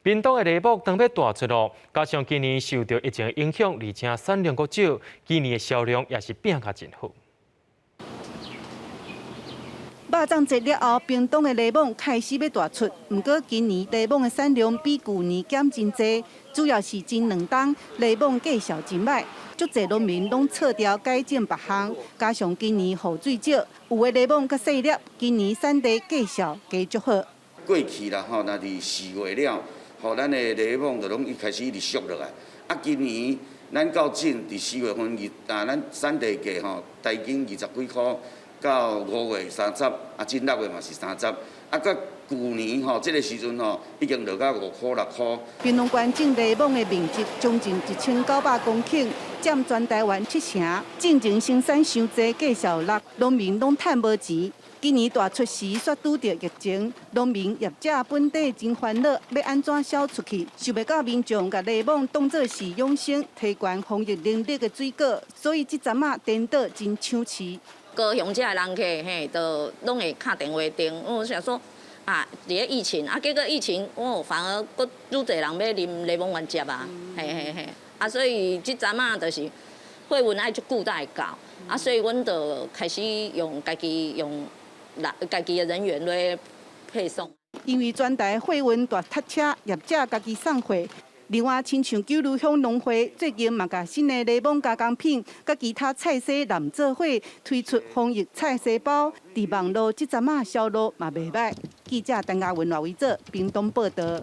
屏东的梨木当要大出咯，加上今年受到疫情影响，而且产量较少，今年的销量也是变较真好。肉粽节了后，屏东的梨木开始要大出，不过今年梨木的产量比旧年减真多，主要是前2冬梨木价销真歹，足侪农民拢撤掉改种别项，加上今年雨水少，有的梨木较细粒，今年产地价销加足好。过去啦吼，若是4月了，吼，咱的梨木就拢开始俗落来。啊，今年咱到种伫4月份咱产地价吼，大斤20几块，到5月30，啊，种6月嘛是30，啊，到旧年吼，这个时阵吼，已经落到5块6块。屏东县种梨木的面积将近1900公顷，占全台湾7成。进前生产伤济，价销落，农民拢趁无钱。今年大出时，却拄到疫情，农民业者本地真烦恼，要安怎销出去？想袂到民众把梨木当作是养生、提悬防疫能力的水果，所以这阵啊颠倒真抢市。高雄这的人客都拢会打电话订。我想说啊，伫个疫情啊，结果疫情反而佫愈侪人要啉梨木原汁啊，啊，所以这阵啊，就是货运爱足久才会到，啊，所以阮就开始用家己的人员来配送。因为全台货运大塞车，业者家己送货。另外，亲像九如乡农会最近嘛，甲新的梨木加工品、甲其他菜色揽做伙，推出防疫菜色包，伫网络这阵啊销路嘛袂歹。记者陈嘉文、赖维做屏东报道。